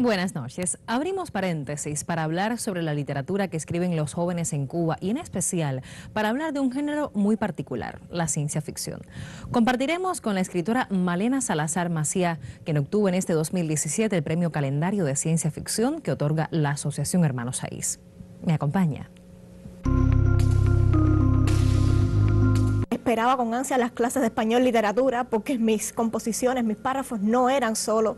Buenas noches. Abrimos paréntesis para hablar sobre la literatura que escriben los jóvenes en Cuba y en especial para hablar de un género muy particular, la ciencia ficción. Compartiremos con la escritora Malena Salazar Maciá, quien obtuvo en este 2017 el premio Calendario de Ciencia Ficción que otorga la Asociación Hermanos Saiz. ¿Me acompaña? Esperaba con ansia las clases de español literatura porque mis composiciones, mis párrafos no eran solo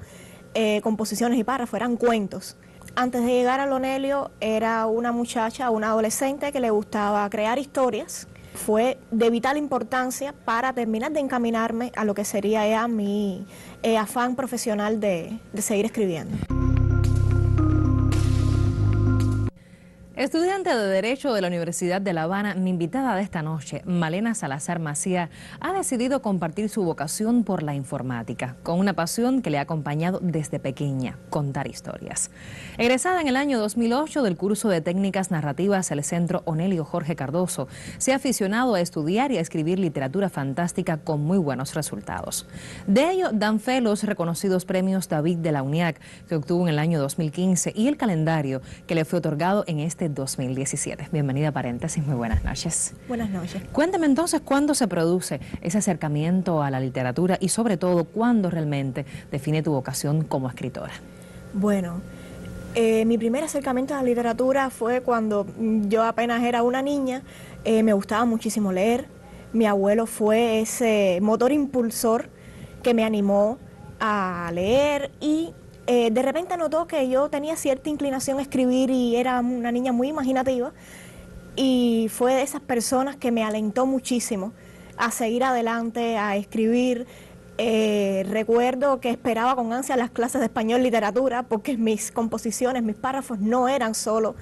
composiciones y párrafos, eran cuentos. Antes de llegar a Lonelio era una muchacha, una adolescente que le gustaba crear historias. Fue de vital importancia para terminar de encaminarme a lo que sería ya mi afán profesional de seguir escribiendo. Estudiante de Derecho de la Universidad de La Habana, mi invitada de esta noche, Malena Salazar Maciá, ha decidido compartir su vocación por la informática, con una pasión que le ha acompañado desde pequeña, contar historias. Egresada en el año 2008 del curso de técnicas narrativas del Centro Onelio Jorge Cardoso, se ha aficionado a estudiar y a escribir literatura fantástica con muy buenos resultados. De ello dan fe los reconocidos premios David de la UNIAC, que obtuvo en el año 2015, y el calendario que le fue otorgado en este 2017. Bienvenida a Paréntesis, muy buenas noches. Buenas noches. Cuéntame entonces cuándo se produce ese acercamiento a la literatura y sobre todo cuándo realmente define tu vocación como escritora. Bueno, mi primer acercamiento a la literatura fue cuando yo apenas era una niña. Me gustaba muchísimo leer. Mi abuelo fue ese motor impulsor que me animó a leer y de repente notó que yo tenía cierta inclinación a escribir y era una niña muy imaginativa, y fue de esas personas que me alentó muchísimo a seguir adelante, a escribir. Recuerdo que esperaba con ansia las clases de español literatura porque mis composiciones, mis párrafos no eran solo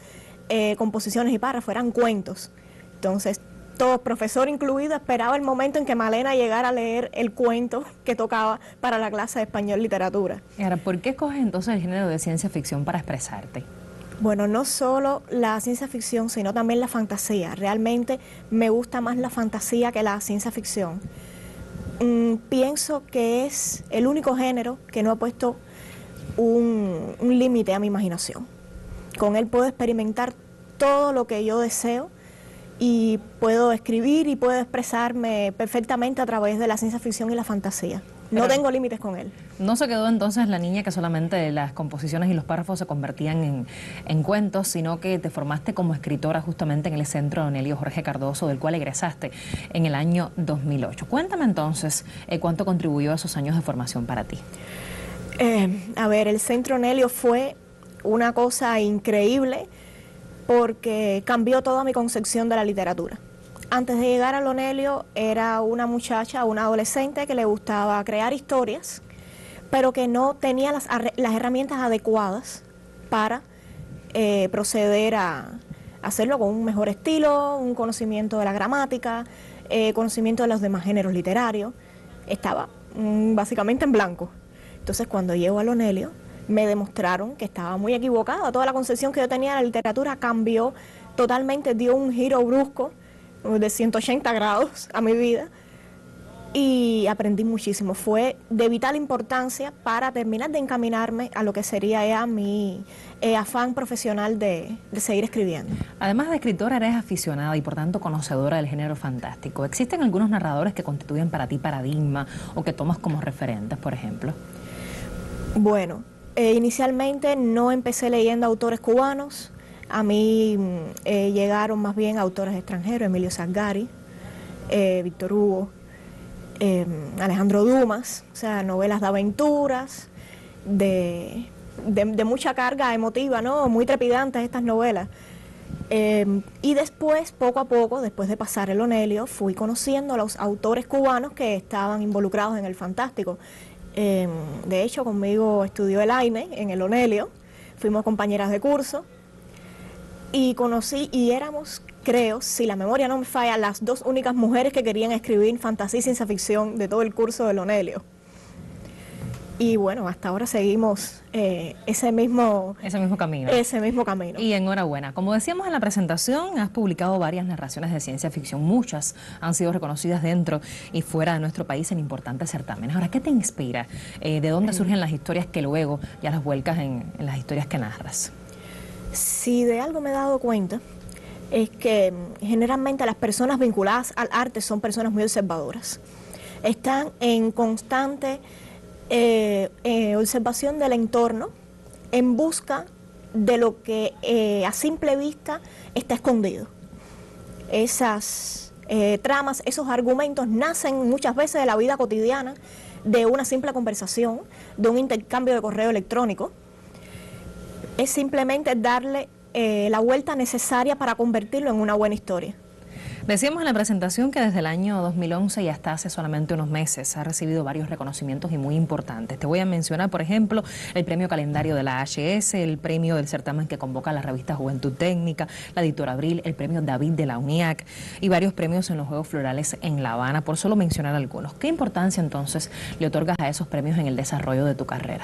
composiciones y párrafos, eran cuentos. Entonces, todo, profesor incluido, esperaba el momento en que Malena llegara a leer el cuento que tocaba para la clase de español literatura. Y ahora, ¿por qué escoges entonces el género de ciencia ficción para expresarte? Bueno, no solo la ciencia ficción, sino también la fantasía. Realmente me gusta más la fantasía que la ciencia ficción. Pienso que es el único género que no ha puesto un límite a mi imaginación. Con él puedo experimentar todo lo que yo deseo y puedo escribir y puedo expresarme perfectamente a través de la ciencia ficción y la fantasía. No tengo límites con él. ¿No se quedó entonces la niña que solamente las composiciones y los párrafos se convertían en cuentos, sino que te formaste como escritora justamente en el Centro Onelio Jorge Cardoso, del cual egresaste en el año 2008? Cuéntame entonces cuánto contribuyó a esos años de formación para ti. A ver, el Centro Onelio fue una cosa increíble porque cambió toda mi concepción de la literatura. Antes de llegar al Onelio era una muchacha, una adolescente que le gustaba crear historias, pero que no tenía las herramientas adecuadas para proceder a hacerlo con un mejor estilo, un conocimiento de la gramática, conocimiento de los demás géneros literarios. Estaba básicamente en blanco. Entonces, cuando llego al Onelio, me demostraron que estaba muy equivocada. Toda la concepción que yo tenía de la literatura cambió totalmente, dio un giro brusco de 180 grados a mi vida y aprendí muchísimo. Fue de vital importancia para terminar de encaminarme a lo que sería ya mi afán profesional de seguir escribiendo. Además de escritora, eres aficionada y por tanto conocedora del género fantástico. ¿Existen algunos narradores que constituyen para ti paradigma o que tomas como referentes, por ejemplo? Bueno, inicialmente no empecé leyendo autores cubanos. A mí llegaron más bien autores extranjeros, Emilio Salgari, Víctor Hugo, Alejandro Dumas, o sea, novelas de aventuras, de mucha carga emotiva, ¿no? Muy trepidantes estas novelas. Y después, poco a poco, después de pasar el Onelio, fui conociendo a los autores cubanos que estaban involucrados en el fantástico. De hecho, conmigo estudió Elaine en el Onelio, fuimos compañeras de curso y conocí, y éramos, creo, si la memoria no me falla, las dos únicas mujeres que querían escribir fantasía y ciencia ficción de todo el curso del Onelio. Y bueno, hasta ahora seguimos ese mismo camino. Y enhorabuena. Como decíamos en la presentación, has publicado varias narraciones de ciencia ficción. Muchas han sido reconocidas dentro y fuera de nuestro país en importantes certámenes. Ahora, ¿qué te inspira? ¿De dónde surgen las historias que luego ya las vuelcas en las historias que narras? Si de algo me he dado cuenta, es que generalmente las personas vinculadas al arte son personas muy observadoras. Están en constante observación del entorno en busca de lo que a simple vista está escondido. Esas tramas, esos argumentos nacen muchas veces de la vida cotidiana, de una simple conversación, de un intercambio de correo electrónico. Es simplemente darle la vuelta necesaria para convertirlo en una buena historia. Decíamos en la presentación que desde el año 2011 y hasta hace solamente unos meses ha recibido varios reconocimientos y muy importantes. Te voy a mencionar, por ejemplo, el premio calendario de la HS, el premio del certamen que convoca la revista Juventud Técnica, la editora Abril, el premio David de la UNIAC y varios premios en los Juegos Florales en La Habana, por solo mencionar algunos. ¿Qué importancia entonces le otorgas a esos premios en el desarrollo de tu carrera?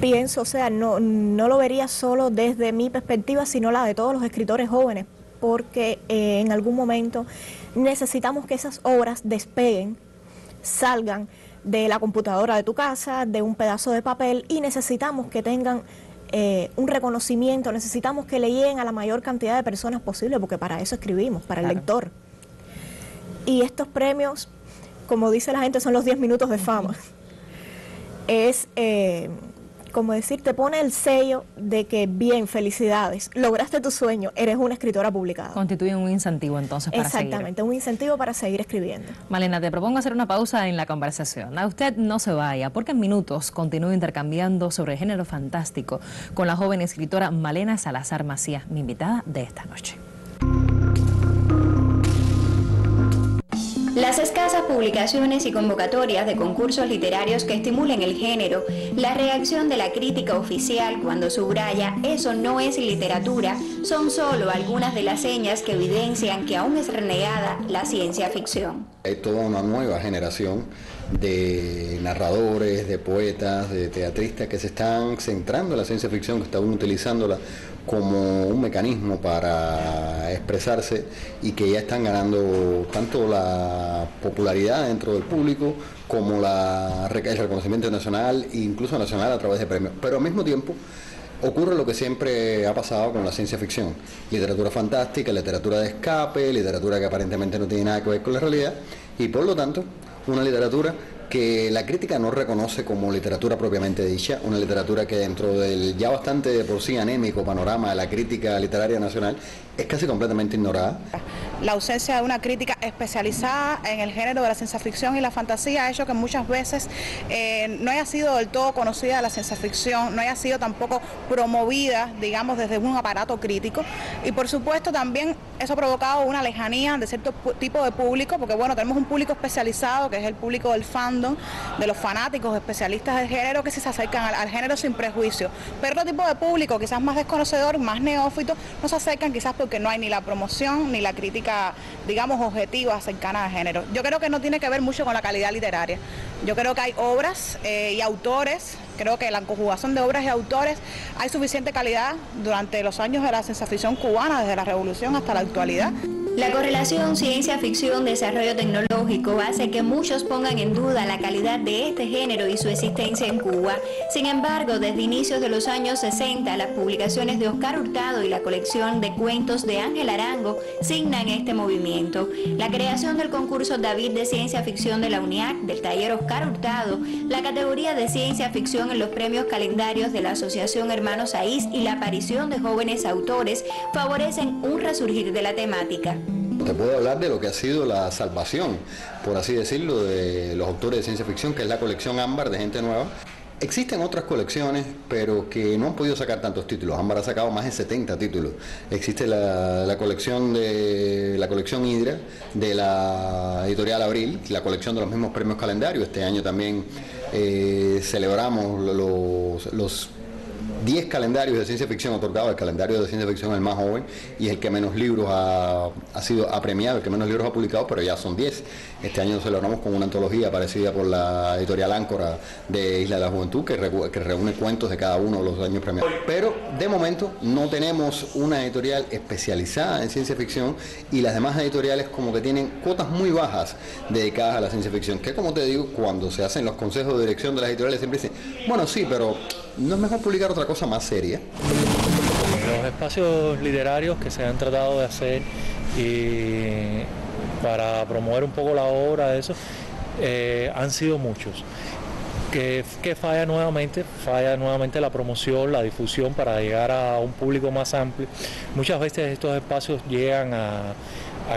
Pienso, o sea, no lo vería solo desde mi perspectiva, sino la de todos los escritores jóvenes, porque en algún momento necesitamos que esas obras despeguen, salgan de la computadora de tu casa, de un pedazo de papel, y necesitamos que tengan un reconocimiento, necesitamos que le lleguen a la mayor cantidad de personas posible, porque para eso escribimos, para el lector. Y estos premios, como dice la gente, son los 10 minutos de fama. Es... como decir, te pone el sello de que bien, felicidades, lograste tu sueño, eres una escritora publicada. Constituyen un incentivo entonces para seguir. Exactamente, un incentivo para seguir escribiendo. Malena, te propongo hacer una pausa en la conversación. A usted no se vaya, porque en minutos continúo intercambiando sobre el género fantástico con la joven escritora Malena Salazar Macías, mi invitada de esta noche. Las escasas publicaciones y convocatorias de concursos literarios que estimulen el género, la reacción de la crítica oficial cuando subraya "eso no es literatura", son solo algunas de las señas que evidencian que aún es renegada la ciencia ficción. Hay toda una nueva generación de narradores, de poetas, de teatristas que se están centrando en la ciencia ficción, que están utilizándola como un mecanismo para expresarse y que ya están ganando tanto la popularidad dentro del público como el reconocimiento nacional e incluso nacional a través de premios. Pero al mismo tiempo ocurre lo que siempre ha pasado con la ciencia ficción: literatura fantástica, literatura de escape, literatura que aparentemente no tiene nada que ver con la realidad y por lo tanto una literatura que la crítica no reconoce como literatura propiamente dicha, una literatura que dentro del ya bastante de por sí anémico panorama de la crítica literaria nacional es casi completamente ignorada. La ausencia de una crítica especializada en el género de la ciencia ficción y la fantasía ha hecho que muchas veces no haya sido del todo conocida la ciencia ficción, no haya sido tampoco promovida, digamos, desde un aparato crítico, y por supuesto también eso ha provocado una lejanía de cierto tipo de público, porque bueno, tenemos un público especializado que es el público del fandom, de los fanáticos, especialistas del género, que sí se acercan al género sin prejuicio, pero otro tipo de público quizás más desconocedor, más neófito, no se acercan quizás porque no hay ni la promoción ni la crítica, digamos, objetiva cercana al género. Yo creo que no tiene que ver mucho con la calidad literaria. Yo creo que hay obras y autores, creo que la conjugación de obras y autores, hay suficiente calidad durante los años de la ciencia ficción cubana, desde la Revolución hasta la actualidad. La correlación ciencia-ficción-desarrollo tecnológico hace que muchos pongan en duda la calidad de este género y su existencia en Cuba. Sin embargo, desde inicios de los años 60, las publicaciones de Oscar Hurtado y la colección de cuentos de Ángel Arango signan este movimiento. La creación del concurso David de Ciencia Ficción de la UNIAC, del taller Oscar Hurtado, la categoría de ciencia ficción en los premios calendarios de la Asociación Hermanos Saiz y la aparición de jóvenes autores favorecen un resurgir de la temática. Te puedo hablar de lo que ha sido la salvación, por así decirlo, de los autores de ciencia ficción, que es la colección Ámbar de Gente Nueva. Existen otras colecciones, pero que no han podido sacar tantos títulos. Ámbar ha sacado más de 70 títulos. Existe la colección Hidra de la editorial Abril, la colección de los mismos premios calendarios. Este año también celebramos los 10 calendarios de ciencia ficción otorgados. El calendario de ciencia ficción es el más joven y es el que menos libros ha premiado, el que menos libros ha publicado, pero ya son 10. Este año celebramos con una antología parecida por la editorial Áncora de Isla de la Juventud, que reúne cuentos de cada uno de los años premiados. Pero de momento no tenemos una editorial especializada en ciencia ficción, y las demás editoriales como que tienen cuotas muy bajas dedicadas a la ciencia ficción, que como te digo, cuando se hacen los consejos de dirección de las editoriales siempre dicen, bueno, sí, pero ¿no es mejor publicar otra cosa más seria? Los espacios literarios que se han tratado de hacer y para promover un poco la obra de eso han sido muchos. Que falla nuevamente la promoción, la difusión para llegar a un público más amplio. Muchas veces estos espacios llegan a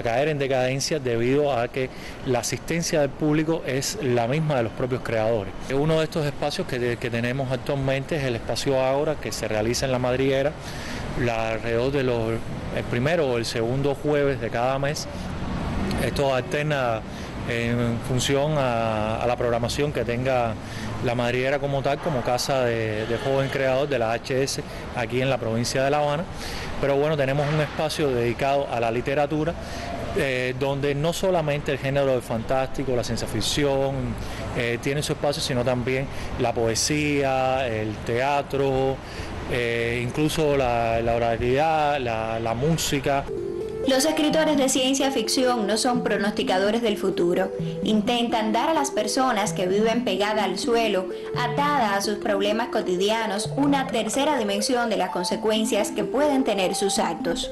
caer en decadencia debido a que la asistencia del público es la misma de los propios creadores. Uno de estos espacios que tenemos actualmente es el espacio Ágora, que se realiza en La Madriguera alrededor de el primero o el segundo jueves de cada mes. Esto alterna en función a la programación que tenga La Madriguera como tal, como casa de joven creador de la HS aquí en la provincia de La Habana. Pero bueno, tenemos un espacio dedicado a la literatura, donde no solamente el género del fantástico, la ciencia ficción tiene su espacio, sino también la poesía, el teatro, incluso la oralidad, la música. Los escritores de ciencia ficción no son pronosticadores del futuro. Intentan dar a las personas que viven pegadas al suelo, atadas a sus problemas cotidianos, una tercera dimensión de las consecuencias que pueden tener sus actos.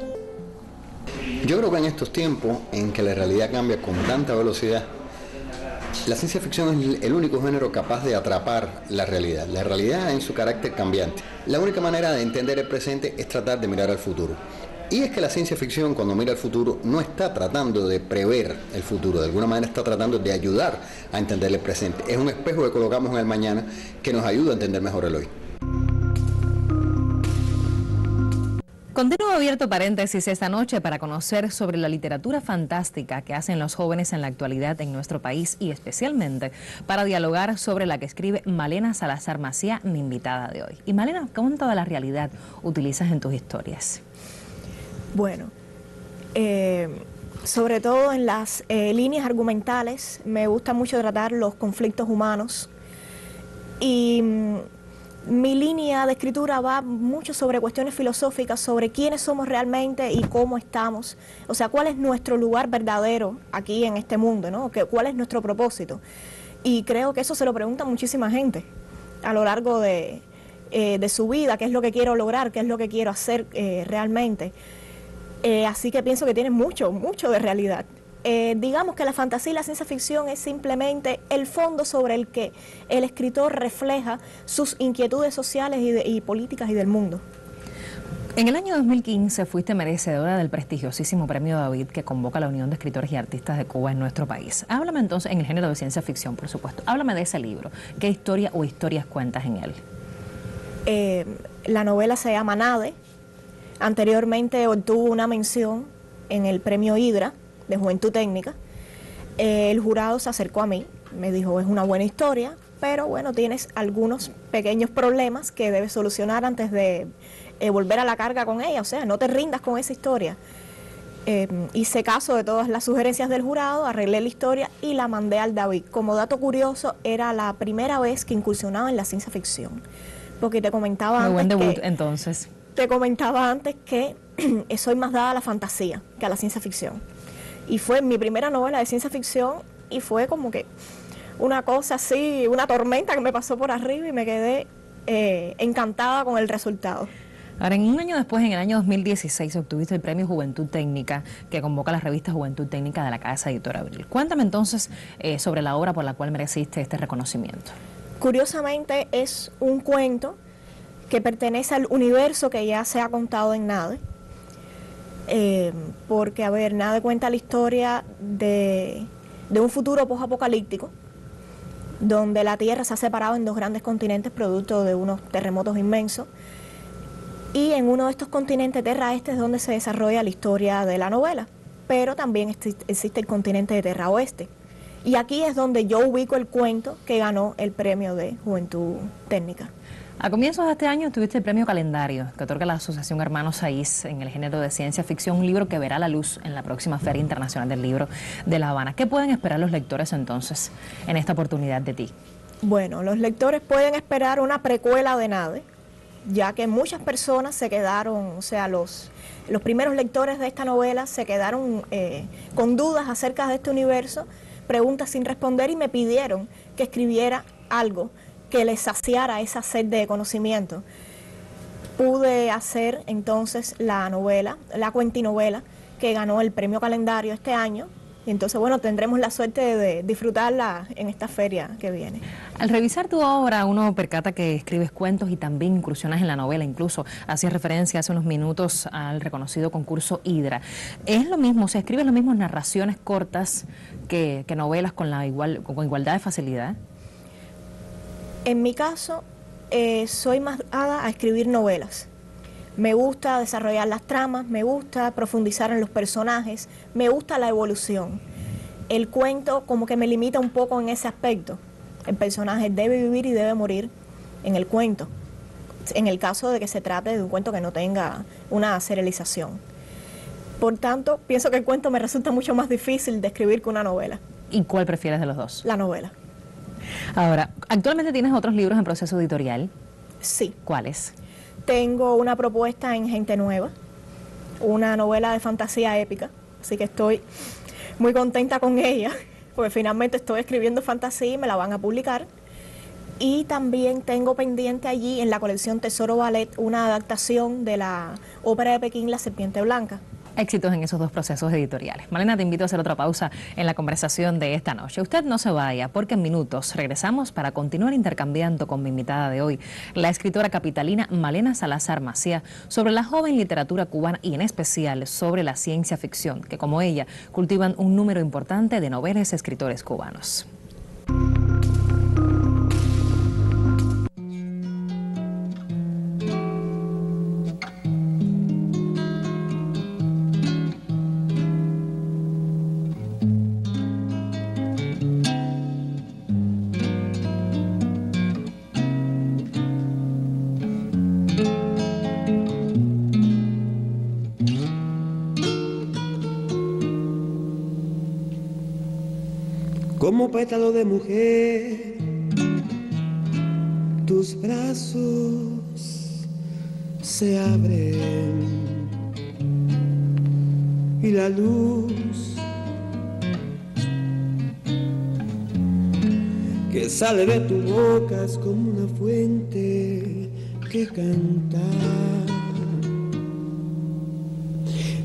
Yo creo que en estos tiempos en que la realidad cambia con tanta velocidad, la ciencia ficción es el único género capaz de atrapar la realidad en su carácter cambiante. La única manera de entender el presente es tratar de mirar al futuro. Y es que la ciencia ficción, cuando mira al futuro, no está tratando de prever el futuro, de alguna manera está tratando de ayudar a entender el presente. Es un espejo que colocamos en el mañana que nos ayuda a entender mejor el hoy. Continúo abierto paréntesis esta noche para conocer sobre la literatura fantástica que hacen los jóvenes en la actualidad en nuestro país, y especialmente para dialogar sobre la que escribe Malena Salazar Maciá, mi invitada de hoy. Y Malena, ¿cuánto de la realidad utilizas en tus historias? Bueno, sobre todo en las líneas argumentales me gusta mucho tratar los conflictos humanos, y mi línea de escritura va mucho sobre cuestiones filosóficas, sobre quiénes somos realmente y cómo estamos, o sea, cuál es nuestro lugar verdadero aquí en este mundo, ¿no? ¿Cuál es nuestro propósito? Y creo que eso se lo pregunta muchísima gente a lo largo de su vida, qué es lo que quiero lograr, qué es lo que quiero hacer realmente. Así que pienso que tiene mucho de realidad. Digamos que la fantasía y la ciencia ficción es simplemente el fondo sobre el que el escritor refleja sus inquietudes sociales y políticas y del mundo. En el año 2015 fuiste merecedora del prestigiosísimo Premio David que convoca la Unión de Escritores y Artistas de Cuba en nuestro país. Háblame entonces, en el género de ciencia ficción, por supuesto, háblame de ese libro. ¿Qué historia o historias cuentas en él? La novela se llama Nade. Anteriormente obtuvo una mención en el Premio Hidra de Juventud Técnica. El jurado se acercó a mí, me dijo, es una buena historia, pero bueno, tienes algunos pequeños problemas que debes solucionar antes de volver a la carga con ella, o sea, no te rindas con esa historia. Hice caso de todas las sugerencias del jurado, arreglé la historia y la mandé al David. Como dato curioso, era la primera vez que incursionaba en la ciencia ficción, porque te comentaba Muy buen debut, que, entonces. Te comentaba antes que soy más dada a la fantasía que a la ciencia ficción. Y fue mi primera novela de ciencia ficción y fue como que una cosa así, una tormenta que me pasó por arriba y me quedé encantada con el resultado. Ahora, en un año después, en el año 2016, obtuviste el Premio Juventud Técnica que convoca la revista Juventud Técnica de la Casa Editora Abril. Cuéntame entonces sobre la obra por la cual mereciste este reconocimiento. Curiosamente es un cuento que pertenece al universo que ya se ha contado en Nade, porque, a ver, Nade cuenta la historia de un futuro post-apocalíptico, donde la Tierra se ha separado en dos grandes continentes producto de unos terremotos inmensos, y en uno de estos continentes, Terra Este, es donde se desarrolla la historia de la novela, pero también existe el continente de Terra Oeste. Y aquí es donde yo ubico el cuento que ganó el Premio de Juventud Técnica. A comienzos de este año tuviste el premio Calendario, que otorga la Asociación Hermanos Saiz en el género de ciencia ficción, un libro que verá la luz en la próxima Feria Internacional del Libro de La Habana. ¿Qué pueden esperar los lectores entonces en esta oportunidad de ti? Bueno, los lectores pueden esperar una precuela de Nade, ya que muchas personas se quedaron, o sea, los primeros lectores de esta novela se quedaron con dudas acerca de este universo, preguntas sin responder, y me pidieron que escribiera algo que les saciara esa sed de conocimiento. Pude hacer entonces la novela, la cuentinovela, que ganó el premio Calendario este año. Y entonces, bueno, tendremos la suerte de disfrutarla en esta feria que viene. Al revisar tu obra, uno percata que escribes cuentos y también incursionas en la novela. Incluso hacías referencia hace unos minutos al reconocido concurso Hidra. ¿Es lo mismo, o sea, escribes las mismas narraciones cortas que novelas con igualdad de facilidad? En mi caso, soy más dada a escribir novelas. Me gusta desarrollar las tramas, me gusta profundizar en los personajes, me gusta la evolución. El cuento como que me limita un poco en ese aspecto. El personaje debe vivir y debe morir en el cuento, en el caso de que se trate de un cuento que no tenga una serialización. Por tanto, pienso que el cuento me resulta mucho más difícil de escribir que una novela. ¿Y cuál prefieres de los dos? La novela. Ahora, ¿actualmente tienes otros libros en proceso editorial? Sí. ¿Cuáles? Tengo una propuesta en Gente Nueva, una novela de fantasía épica, así que estoy muy contenta con ella, porque finalmente estoy escribiendo fantasía y me la van a publicar. Y también tengo pendiente allí en la colección Tesoro Ballet una adaptación de la ópera de Pekín, La Serpiente Blanca. Éxitos en esos dos procesos editoriales. Malena, te invito a hacer otra pausa en la conversación de esta noche. Usted no se vaya, porque en minutos regresamos para continuar intercambiando con mi invitada de hoy, la escritora capitalina Malena Salazar Macía, sobre la joven literatura cubana y en especial sobre la ciencia ficción, que como ella cultivan un número importante de noveles escritores cubanos. Como pétalo de mujer, tus brazos se abren y la luz que sale de tu boca es como una fuente que canta.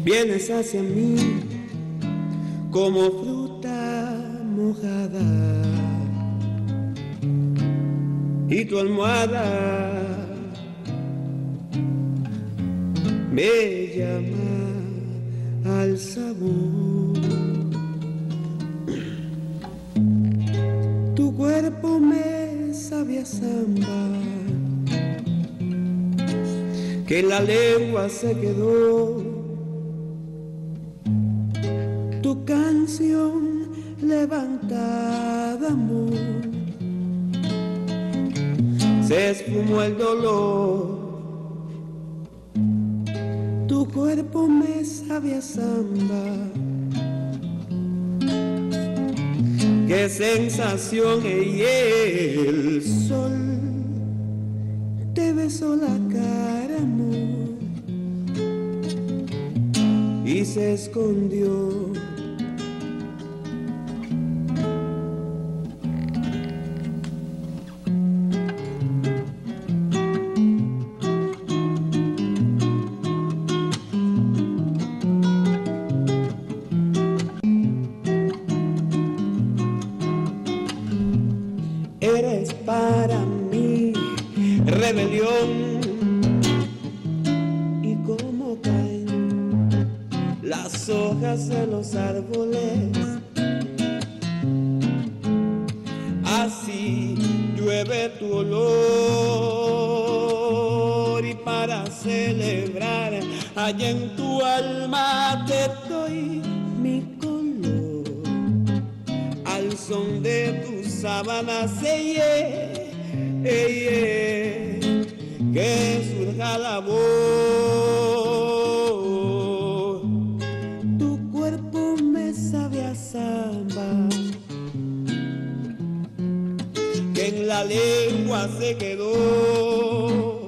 Vienes hacia mí como fruta mojada y tu almohada me llama al sabor. Tu cuerpo me sabe a samba, que en la lengua se quedó. Tu canción levantada, amor, se esfumó el dolor. Tu cuerpo me sabe a samba, qué sensación. Y el sol te besó la cara, amor, y se escondió. Eres para mí rebelión, y como caen las hojas de los árboles, así llueve tu olor. Y para celebrar allá en tu alma te doy mi color, al son de tus sábanas, que surja la voz. Tu cuerpo me sabe a samba, que en la lengua se quedó.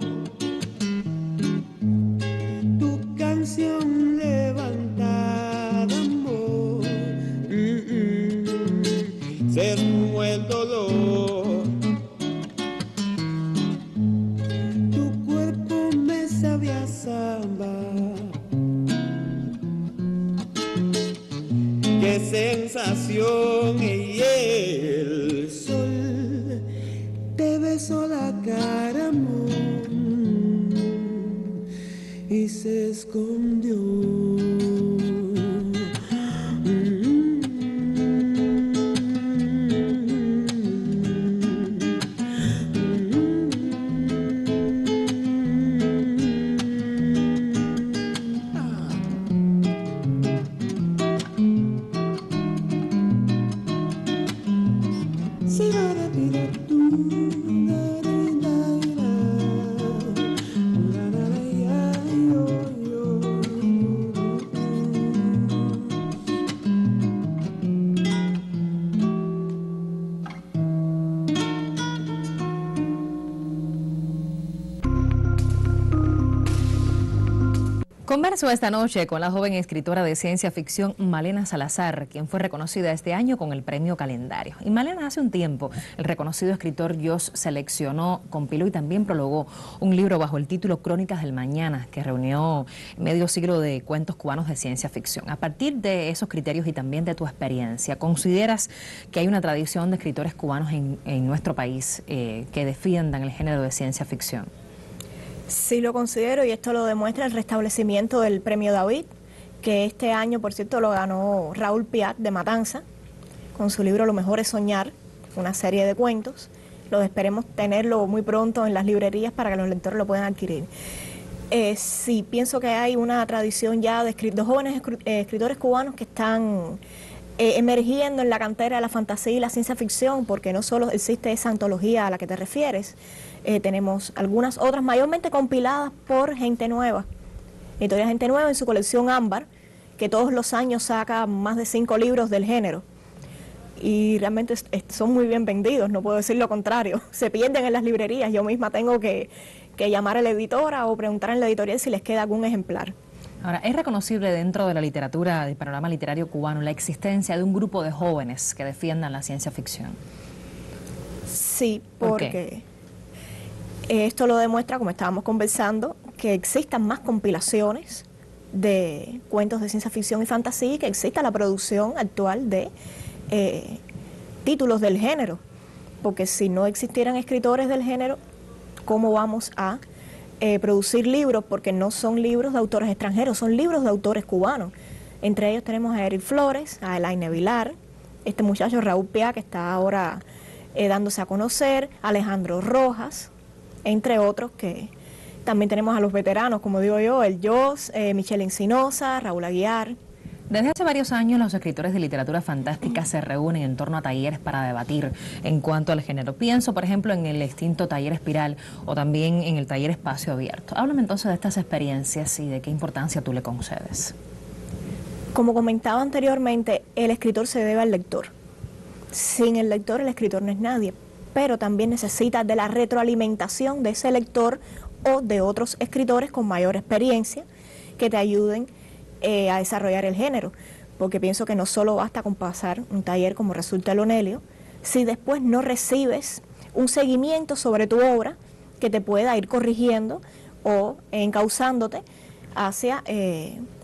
Tu canción levantada, amor, se esfumó el dolor. Tu cuerpo me sabe a samba, qué sensación, y el sol te besó la cara, amor, y se escondió. Converso esta noche con la joven escritora de ciencia ficción Malena Salazar, quien fue reconocida este año con el premio Calendario. Y Malena, hace un tiempo, el reconocido escritor Joss seleccionó, compiló y también prologó un libro bajo el título Crónicas del Mañana, que reunió medio siglo de cuentos cubanos de ciencia ficción. A partir de esos criterios y también de tu experiencia, ¿consideras que hay una tradición de escritores cubanos en nuestro país que defiendan el género de ciencia ficción? Sí lo considero, y esto lo demuestra el restablecimiento del premio David, que este año, por cierto, lo ganó Raúl Piat de Matanza, con su libro Lo mejor es soñar, una serie de cuentos. Lo esperemos tenerlo muy pronto en las librerías para que los lectores lo puedan adquirir. Sí, pienso que hay una tradición ya de jóvenes escritores cubanos que están emergiendo en la cantera de la fantasía y la ciencia ficción, porque no solo existe esa antología a la que te refieres, tenemos algunas otras mayormente compiladas por Gente Nueva, Editorial Gente Nueva en su colección Ámbar, que todos los años saca más de 5 libros del género, y realmente son muy bien vendidos, no puedo decir lo contrario, se pierden en las librerías. Yo misma tengo que llamar a la editora o preguntar en la editorial si les queda algún ejemplar. Ahora, ¿es reconocible dentro de la literatura, del panorama literario cubano, la existencia de un grupo de jóvenes que defiendan la ciencia ficción? Sí, porque esto lo demuestra, como estábamos conversando, que existan más compilaciones de cuentos de ciencia ficción y fantasía, y que exista la producción actual de títulos del género, porque si no existieran escritores del género, ¿cómo vamos a producir libros? Porque no son libros de autores extranjeros, son libros de autores cubanos. Entre ellos tenemos a Eric Flores, a Elaine Vilar, este muchacho Raúl Piat, que está ahora dándose a conocer, Alejandro Rojas, entre otros, que también tenemos a los veteranos, como digo yo, el Joss, Michelle Encinosa, Raúl Aguiar. Desde hace varios años los escritores de literatura fantástica se reúnen en torno a talleres para debatir en cuanto al género. Pienso, por ejemplo, en el extinto Taller Espiral o también en el Taller Espacio Abierto. Háblame entonces de estas experiencias y de qué importancia tú le concedes. Como comentaba anteriormente, el escritor se debe al lector. Sin el lector, el escritor no es nadie, pero también necesita de la retroalimentación de ese lector o de otros escritores con mayor experiencia que te ayuden a desarrollar el género, porque pienso que no solo basta con pasar un taller como resulta el Onelio, si después no recibes un seguimiento sobre tu obra que te pueda ir corrigiendo o encauzándote hacia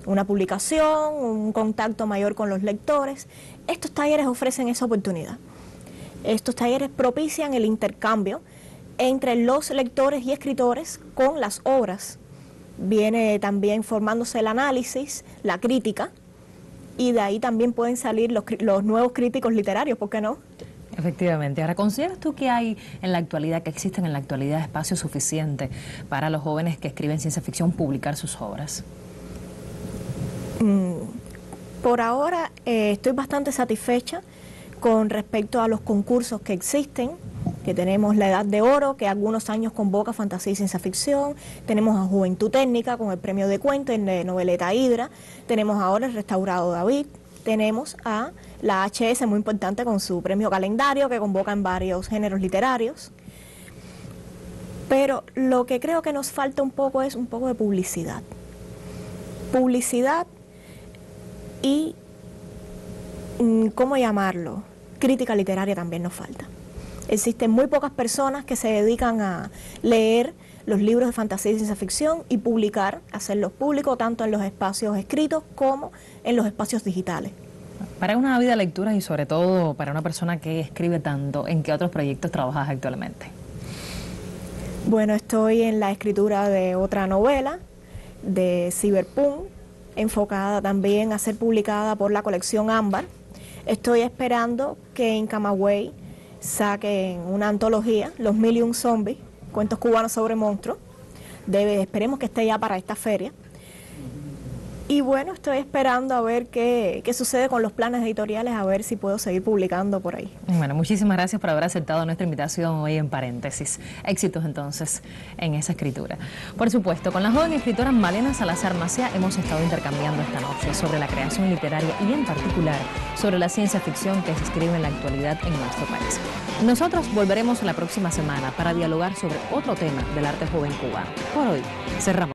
una publicación, un contacto mayor con los lectores. Estos talleres ofrecen esa oportunidad. Estos talleres propician el intercambio entre los lectores y escritores con las obras. Viene también formándose el análisis, la crítica, y de ahí también pueden salir los nuevos críticos literarios, ¿por qué no? Efectivamente. Ahora, ¿consideras tú que hay en la actualidad, que existen en la actualidad espacio suficiente para los jóvenes que escriben ciencia ficción publicar sus obras? Por ahora estoy bastante satisfecha con respecto a los concursos que existen que tenemos La Edad de Oro, que algunos años convoca fantasía y ciencia ficción, tenemos a Juventud Técnica con el premio de cuento en noveleta Hidra, tenemos ahora el Restaurado David, tenemos a la HS, muy importante, con su premio Calendario, que convoca en varios géneros literarios. Pero lo que creo que nos falta un poco es un poco de publicidad. Publicidad y, ¿cómo llamarlo? Crítica literaria también nos falta. Existen muy pocas personas que se dedican a leer los libros de fantasía y ciencia ficción y publicar, hacerlos públicos tanto en los espacios escritos como en los espacios digitales. Para una ávida lectura y sobre todo para una persona que escribe tanto, ¿en qué otros proyectos trabajas actualmente? Bueno, estoy en la escritura de otra novela, de Cyberpunk, enfocada también a ser publicada por la colección Ámbar. Estoy esperando que en Camagüey saquen una antología, Los Mil y un Zombies, cuentos cubanos sobre monstruos. Esperemos que esté ya para esta feria. Y bueno, estoy esperando a ver qué sucede con los planes editoriales, a ver si puedo seguir publicando por ahí. Bueno, muchísimas gracias por haber aceptado nuestra invitación hoy en Paréntesis. Éxitos entonces en esa escritura. Por supuesto, con la joven escritora Malena Salazar Maciá hemos estado intercambiando esta noche sobre la creación literaria y en particular sobre la ciencia ficción que se escribe en la actualidad en nuestro país. Nosotros volveremos la próxima semana para dialogar sobre otro tema del arte joven cubano. Por hoy, cerramos.